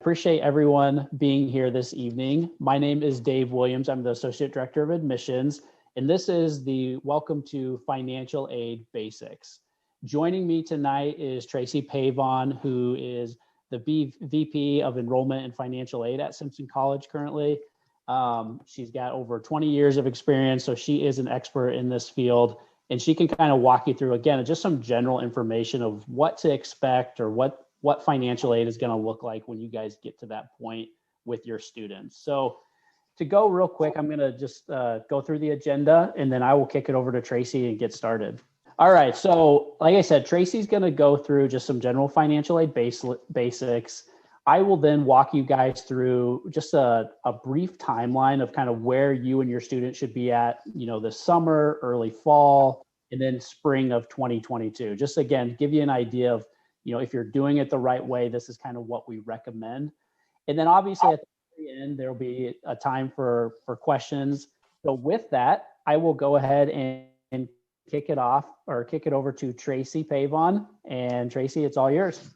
Appreciate everyone being here this evening. My name is Dave Williams. I'm the Associate Director of Admissions, and this is the Welcome to Financial Aid Basics. Joining me tonight is Tracy Pavon, who is the VP of Enrollment and Financial Aid at Simpson College currently. She's got over 20 years of experience, so she is an expert in this field, and she can kind of walk you through, again, just some general information of what to expect or what financial aid is going to look like when you guys get to that point with your students. So to go real quick, I'm going to just go through the agenda, and then I will kick it over to Tracy and get started. All right. So like I said, Tracy's going to go through just some general financial aid basics. I will then walk you guys through just a brief timeline of kind of where you and your student should be at, this summer, early fall, and then spring of 2022. Just again, give you an idea of if you're doing it the right way, this is kind of what we recommend. And then obviously at the very end, there'll be a time for questions. So with that, I will go ahead and kick it over to Tracy Pavon. And Tracy, it's all yours.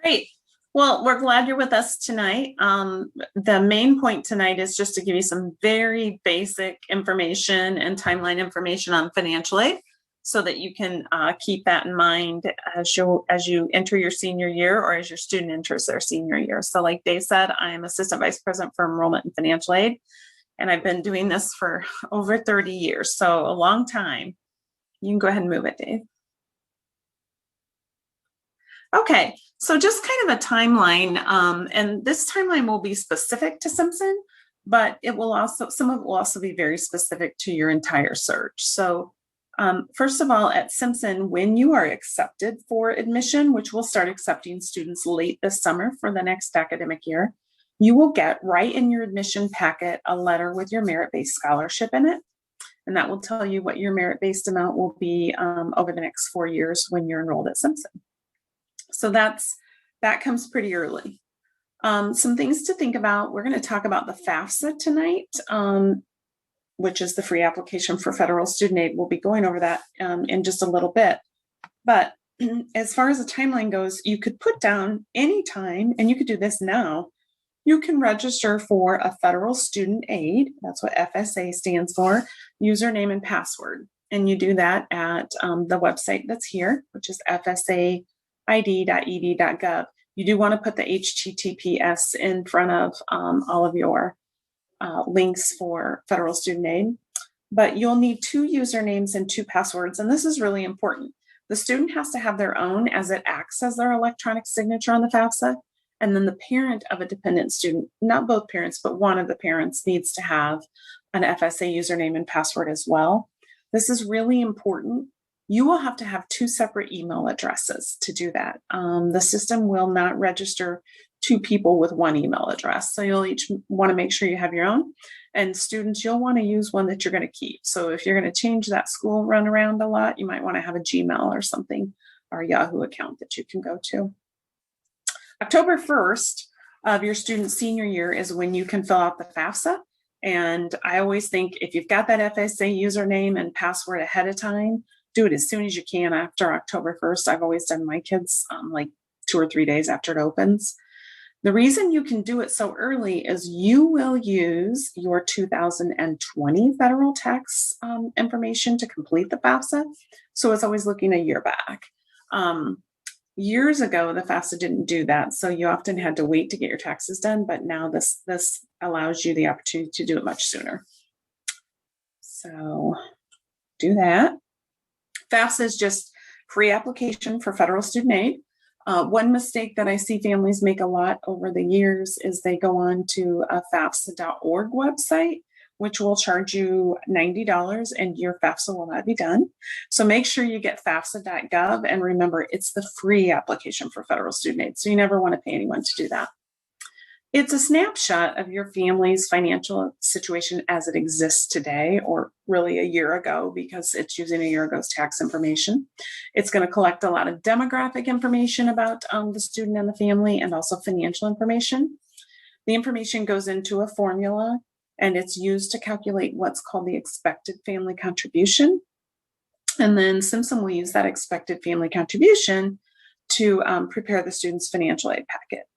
Great. Well, we're glad you're with us tonight. The main point tonight is just to give you some very basic information and timeline information on financial aid, so that you can keep that in mind as you enter your senior year or as your student enters their senior year. So like Dave said, I am Assistant Vice President for Enrollment and Financial Aid, and I've been doing this for over 30 years, so a long time. You can go ahead and move it, Dave. Okay, so just kind of a timeline, and this timeline will be specific to Simpson, but some of it will also be very specific to your entire search. So first of all, at Simpson, when you are accepted for admission, which we'll start accepting students late this summer for the next academic year, you will get right in your admission packet a letter with your merit-based scholarship in it. And that will tell you what your merit-based amount will be over the next 4 years when you're enrolled at Simpson. So that comes pretty early. Some things to think about. We're going to talk about the FAFSA tonight, which is the free application for federal student aid. We'll be going over that in just a little bit. But as far as the timeline goes, you could put down any time, and you could do this now. You can register for a federal student aid. That's what FSA stands for, username and password. And you do that at the website that's here, which is fsaid.ed.gov. You do want to put the HTTPS in front of all of your links for federal student aid, but you'll need 2 usernames and 2 passwords. And this is really important. The student has to have their own, as it acts as their electronic signature on the FAFSA. And then the parent of a dependent student, not both parents, but one of the parents, needs to have an FSA username and password as well. This is really important. You will have to have 2 separate email addresses to do that. The system will not register 2 people with 1 email address. So you'll each want to make sure you have your own. And students, you'll want to use one that you're going to keep. So if you're going to change that school run around a lot, you might want to have a Gmail or something, or a Yahoo account that you can go to. October 1st of your student senior year is when you can fill out the FAFSA. And I always think if you've got that FSA username and password ahead of time, do it as soon as you can after October 1st. I've always done my kids like 2 or 3 days after it opens. The reason you can do it so early is you will use your 2020 federal tax information to complete the FAFSA. So it's always looking a year back. Years ago, the FAFSA didn't do that. So you often had to wait to get your taxes done. But now this allows you the opportunity to do it much sooner. So do that. FAFSA is just free application for federal student aid. One mistake that I see families make a lot over the years is they go on to a FAFSA.org website, which will charge you $90 and your FAFSA will not be done. So make sure you get FAFSA.gov, and remember, it's the free application for federal student aid. So you never want to pay anyone to do that. It's a snapshot of your family's financial situation as it exists today, or really a year ago, because it's using a year ago's tax information. It's going to collect a lot of demographic information about the student and the family, and also financial information. The information goes into a formula, and it's used to calculate what's called the expected family contribution. And then Simpson will use that expected family contribution to prepare the student's financial aid packet.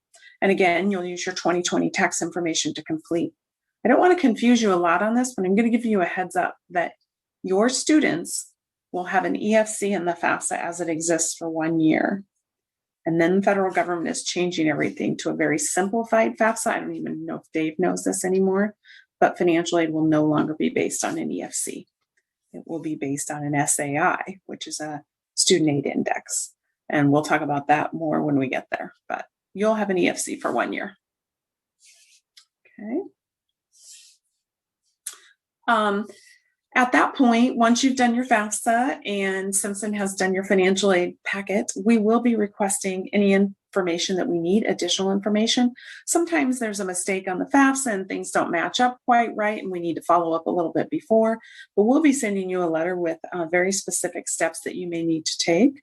And again, you'll use your 2020 tax information to complete. I don't want to confuse you a lot on this, but I'm going to give you a heads up that your students will have an EFC in the FAFSA as it exists for 1 year. And then the federal government is changing everything to a very simplified FAFSA. I don't even know if Dave knows this anymore, but financial aid will no longer be based on an EFC. It will be based on an SAI, which is a student aid index. And we'll talk about that more when we get there, but you'll have an EFC for 1 year. Okay. At that point, once you've done your FAFSA and Simpson has done your financial aid packet, we will be requesting any information that we need, additional information. Sometimes there's a mistake on the FAFSA and things don't match up quite right, and we need to follow up a little bit before, but we'll be sending you a letter with very specific steps that you may need to take.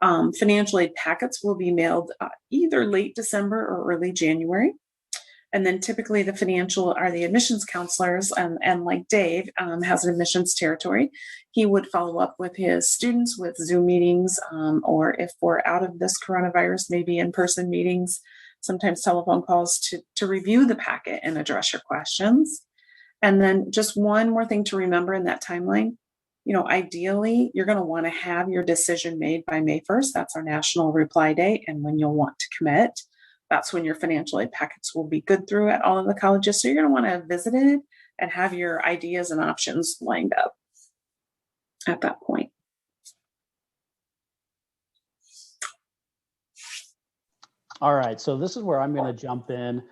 Financial aid packets will be mailed either late December or early January. And then typically the admissions counselors, and like Dave has an admissions territory, he would follow up with his students with Zoom meetings, or if we're out of this coronavirus, maybe in-person meetings, sometimes telephone calls to review the packet and address your questions. And then just one more thing to remember in that timeline, ideally, you're going to want to have your decision made by May 1st. That's our national reply date, and when you'll want to commit. That's when your financial aid packets will be good through at all of the colleges. So you're going to want to visit it and have your ideas and options lined up at that point. All right, so this is where I'm going to jump in.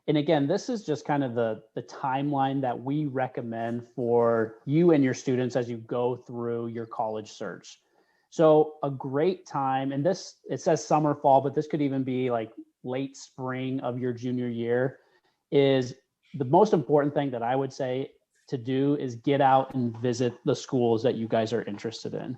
And again, this is just kind of the timeline that we recommend for you and your students as you go through your college search. So a great time, and it says summer, fall, but this could even be like late spring of your junior year, is the most important thing that I would say to do is get out and visit the schools that you guys are interested in.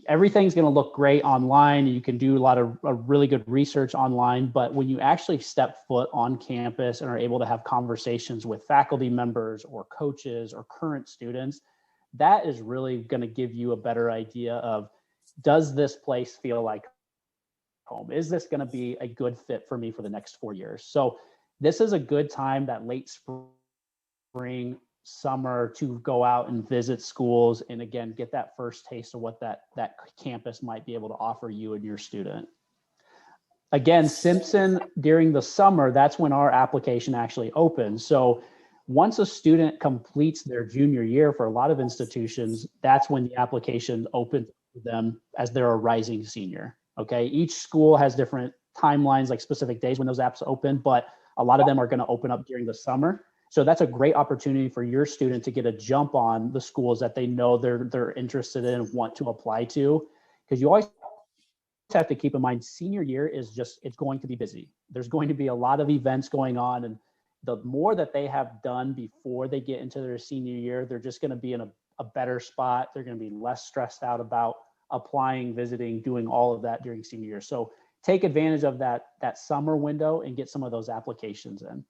Everything's going to look great online. You can do a lot of really good research online, but when you actually step foot on campus and are able to have conversations with faculty members or coaches or current students, that is really going to give you a better idea of, does this place feel like home? Is this going to be a good fit for me for the next 4 years? So this is a good time, that late spring, summer, to go out and visit schools and again get that first taste of what that campus might be able to offer you and your student. Again, Simpson, during the summer, that's when our application actually opens. So once a student completes their junior year, for a lot of institutions, that's when the application opens to them as they're a rising senior. Okay, each school has different timelines, like specific days when those apps open, but a lot of them are going to open up during the summer. So that's a great opportunity for your student to get a jump on the schools that they know they're interested in and want to apply to. Because you always have to keep in mind, senior year is it's going to be busy. There's going to be a lot of events going on, and the more that they have done before they get into their senior year, they're just going to be in a better spot. They're going to be less stressed out about applying, visiting, doing all of that during senior year. So take advantage of that summer window and get some of those applications in.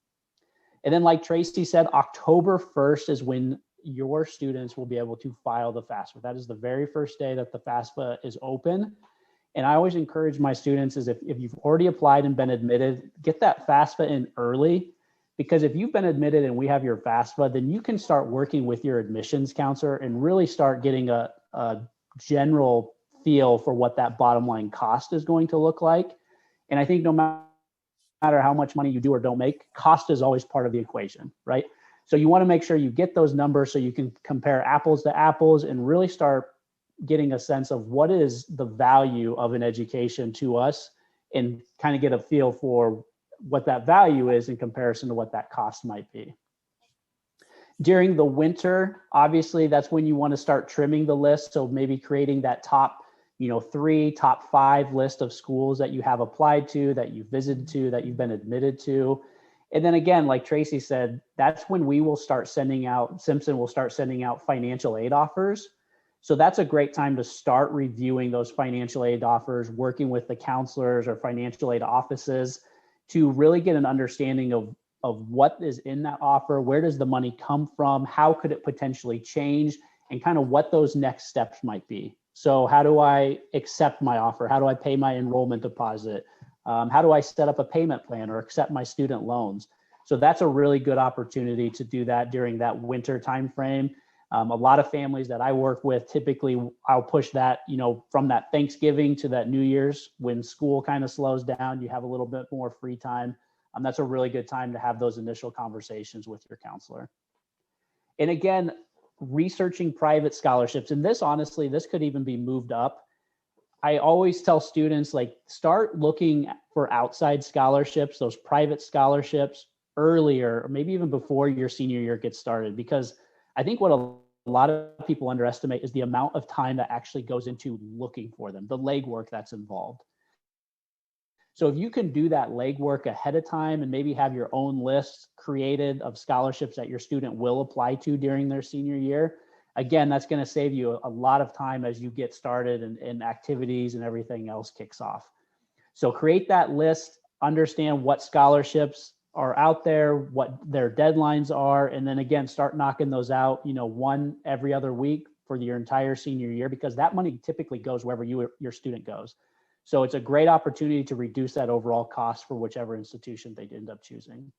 And then, like Tracy said, October 1st is when your students will be able to file the FAFSA. That is the very first day that the FAFSA is open. And I always encourage my students is if you've already applied and been admitted, get that FAFSA in early, because if you've been admitted and we have your FAFSA, then you can start working with your admissions counselor and really start getting a general feel for what that bottom line cost is going to look like. And I think no matter how much money you do or don't make, cost is always part of the equation, right? So you want to make sure you get those numbers so you can compare apples to apples and really start getting a sense of what is the value of an education to us, and kind of get a feel for what that value is in comparison to what that cost might be. During the winter, obviously, that's when you want to start trimming the list. So maybe creating that top 3, top 5 list of schools that you have applied to, that you've visited to, that you've been admitted to. And then again, like Tracy said, that's when Simpson will start sending out financial aid offers. So that's a great time to start reviewing those financial aid offers, working with the counselors or financial aid offices to really get an understanding of what is in that offer, where does the money come from, how could it potentially change, and kind of what those next steps might be. So how do I accept my offer? How do I pay my enrollment deposit? How do I set up a payment plan or accept my student loans? So that's a really good opportunity to do that during that winter timeframe. A lot of families that I work with, typically I'll push that, from that Thanksgiving to that New Year's, when school kind of slows down, you have a little bit more free time. That's a really good time to have those initial conversations with your counselor. And again, researching private scholarships, and this honestly, this could even be moved up. I always tell students, like, start looking for outside scholarships, those private scholarships, earlier, or maybe even before your senior year gets started, because I think what a lot of people underestimate is the amount of time that actually goes into looking for them, the legwork that's involved. So if you can do that legwork ahead of time and maybe have your own list created of scholarships that your student will apply to during their senior year, again, that's going to save you a lot of time as you get started and activities and everything else kicks off. So create that list, understand what scholarships are out there, what their deadlines are, and then again, start knocking those out, one every other week for your entire senior year, because that money typically goes wherever your student goes. So it's a great opportunity to reduce that overall cost for whichever institution they end up choosing.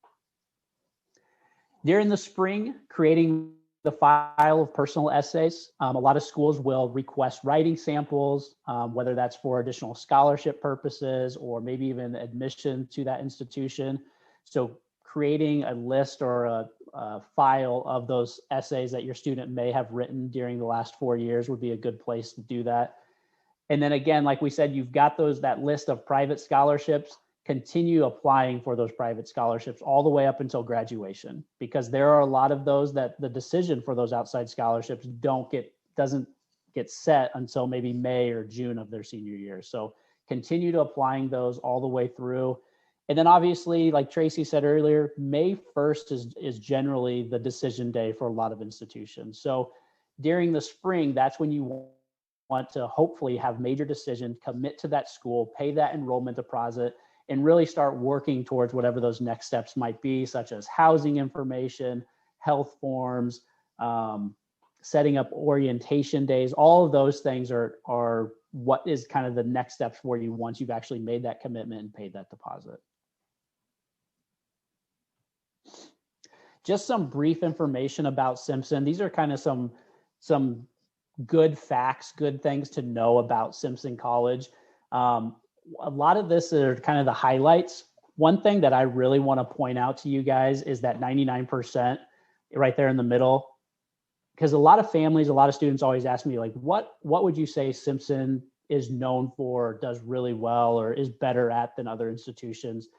During the spring, creating the file of personal essays. A lot of schools will request writing samples, whether that's for additional scholarship purposes or maybe even admission to that institution. So creating a list or a file of those essays that your student may have written during the last 4 years would be a good place to do that. And then again, like we said, you've got that list of private scholarships. Continue applying for those private scholarships all the way up until graduation, because there are a lot of those that the decision for those outside scholarships doesn't get set until maybe May or June of their senior year. So continue to applying those all the way through. And then obviously, like Tracy said earlier, May 1st is generally the decision day for a lot of institutions. So during the spring, that's when you want to hopefully have major decisions, commit to that school, pay that enrollment deposit, and really start working towards whatever those next steps might be, such as housing information, health forms, setting up orientation days. All of those things are what is kind of the next steps for you once you've actually made that commitment and paid that deposit. Just some brief information about Simpson. These are kind of some good facts, good things to know about Simpson College. A lot of this are kind of the highlights. One thing that I really want to point out to you guys is that 99% right there in the middle, because a lot of families, a lot of students always ask me, like, what would you say Simpson is known for, does really well, or is better at than other institutions?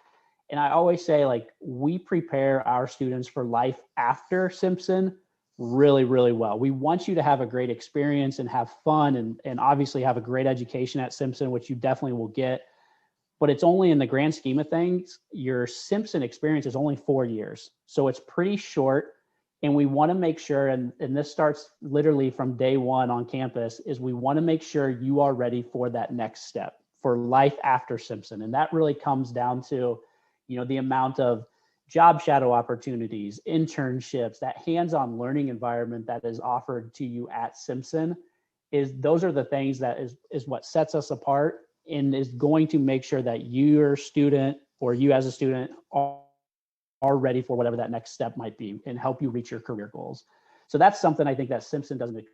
And I always say, like, we prepare our students for life after Simpson really, really well. We want you to have a great experience and have fun and obviously have a great education at Simpson, which you definitely will get. But it's only, in the grand scheme of things, your Simpson experience is only 4 years. So it's pretty short. And we want to make sure, and this starts literally from day one on campus, is we want to make sure you are ready for that next step, for life after Simpson. And that really comes down to, the amount of job shadow opportunities, internships, that hands-on learning environment that is offered to you at Simpson. Those are the things that is what sets us apart and is going to make sure that your student, or you as a student, are ready for whatever that next step might be and help you reach your career goals. So that's something I think that Simpson does an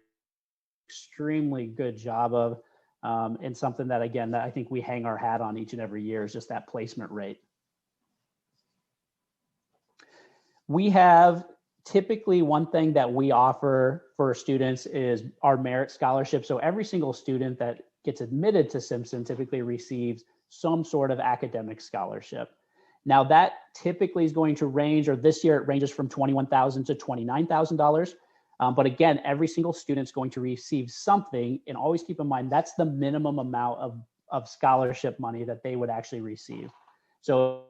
extremely good job of, and something that, again, that I think we hang our hat on each and every year, is just that placement rate. We have typically one thing that we offer for students is our merit scholarship. So every single student that gets admitted to Simpson typically receives some sort of academic scholarship. Now that typically is going to range, or this year it ranges from $21,000 to $29,000. But again, every single student is going to receive something, and always keep in mind that's the minimum amount of scholarship money that they would actually receive. So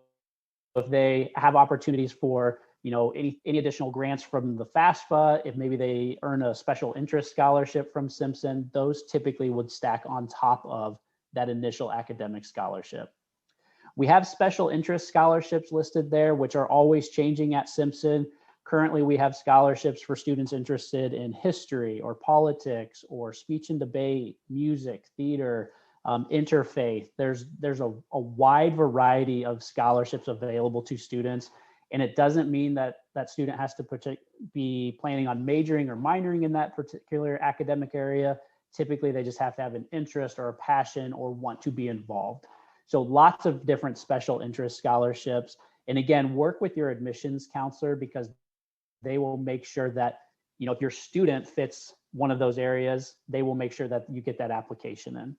if they have opportunities for any additional grants from the FAFSA, if maybe they earn a special interest scholarship from Simpson, those typically would stack on top of that initial academic scholarship. We have special interest scholarships listed there, which are always changing at Simpson. Currently, we have scholarships for students interested in history or politics or speech and debate, music, theater, interfaith. There's a wide variety of scholarships available to students. And it doesn't mean that that student has to be planning on majoring or minoring in that particular academic area. Typically, they just have to have an interest or a passion or want to be involved. So lots of different special interest scholarships. And again, work with your admissions counselor, because they will make sure that, if your student fits one of those areas, they will make sure that you get that application in.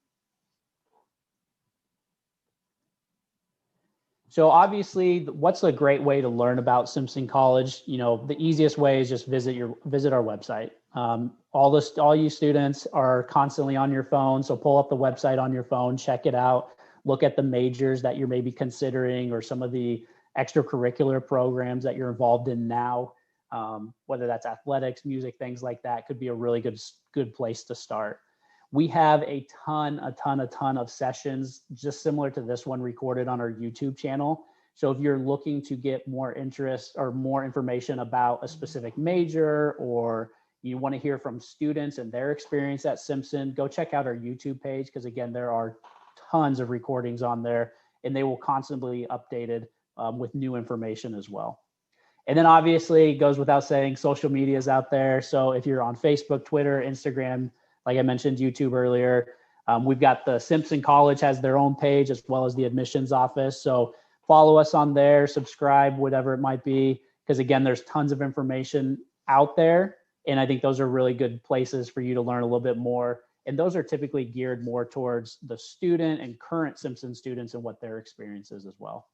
So obviously, what's a great way to learn about Simpson College? The easiest way is just visit our website. All you students are constantly on your phone, so pull up the website on your phone, check it out, look at the majors that you're maybe considering or some of the extracurricular programs that you're involved in now, whether that's athletics, music, things like that, could be a really good place to start. We have a ton of sessions just similar to this one recorded on our YouTube channel. So if you're looking to get more interest or more information about a specific major, or you want to hear from students and their experience at Simpson, go check out our YouTube page, because again, there are tons of recordings on there, and they will constantly be updated with new information as well. And then obviously, it goes without saying, social media is out there. So if you're on Facebook, Twitter, Instagram, like I mentioned, YouTube earlier, we've got the Simpson College has their own page, as well as the admissions office. So follow us on there, subscribe, whatever it might be, because again, there's tons of information out there. And I think those are really good places for you to learn a little bit more. And those are typically geared more towards the student and current Simpson students and what their experience is as well.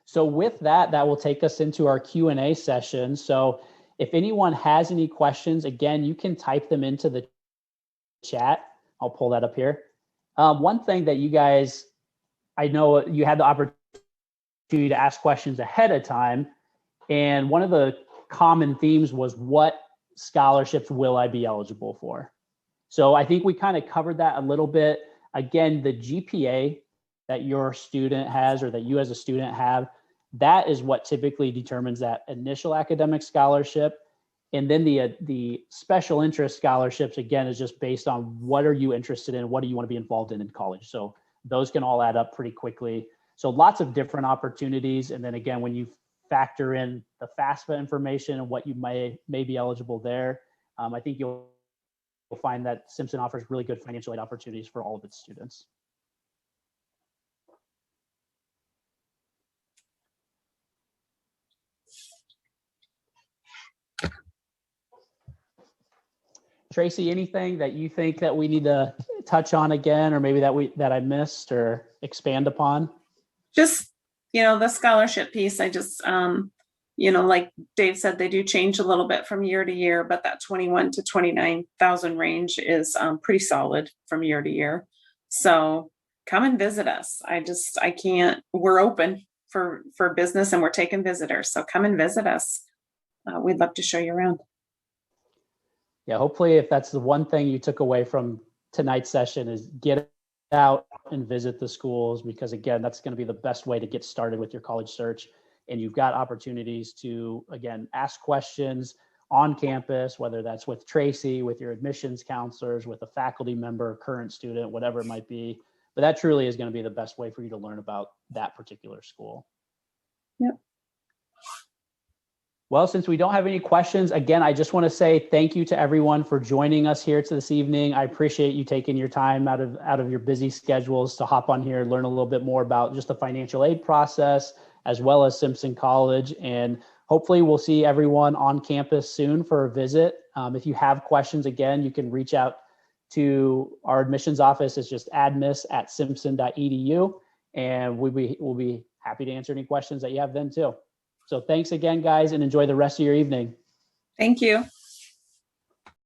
So with that will take us into our Q&A session. So if anyone has any questions, again, you can type them into the chat. I'll pull that up here. One thing that you guys, I know you had the opportunity to ask questions ahead of time. And one of the common themes was, what scholarships will I be eligible for? So I think we kind of covered that a little bit. Again, the GPA that your student has, or that you as a student have, that is what typically determines that initial academic scholarship. And then the special interest scholarships, again, is just based on what are you interested in, what do you want to be involved in college. So those can all add up pretty quickly. So lots of different opportunities. And then again, when you factor in the FAFSA information and what you may be eligible there, I think you'll find that Simpson offers really good financial aid opportunities for all of its students. Tracy, anything that you think that we need to touch on again, or maybe that I missed or expand upon? Just, the scholarship piece, I just, like Dave said, they do change a little bit from year to year, but that 21 to 29,000 range is pretty solid from year to year. So come and visit us. We're open for business, and we're taking visitors. So come and visit us. We'd love to show you around. Yeah, hopefully if that's the one thing you took away from tonight's session, is get out and visit the schools, because again, that's going to be the best way to get started with your college search. And you've got opportunities to, again, ask questions on campus, whether that's with Tracy, with your admissions counselors, with a faculty member, current student, whatever it might be. But that truly is going to be the best way for you to learn about that particular school. Yep. Well, since we don't have any questions, again, I just want to say thank you to everyone for joining us here this evening. I appreciate you taking your time out of your busy schedules to hop on here and learn a little bit more about just the financial aid process, as well as Simpson College. And hopefully we'll see everyone on campus soon for a visit. If you have questions, again, you can reach out to our admissions office. It's just admiss@simpson.edu. And we'll be happy to answer any questions that you have then too. So thanks again, guys, and enjoy the rest of your evening. Thank you.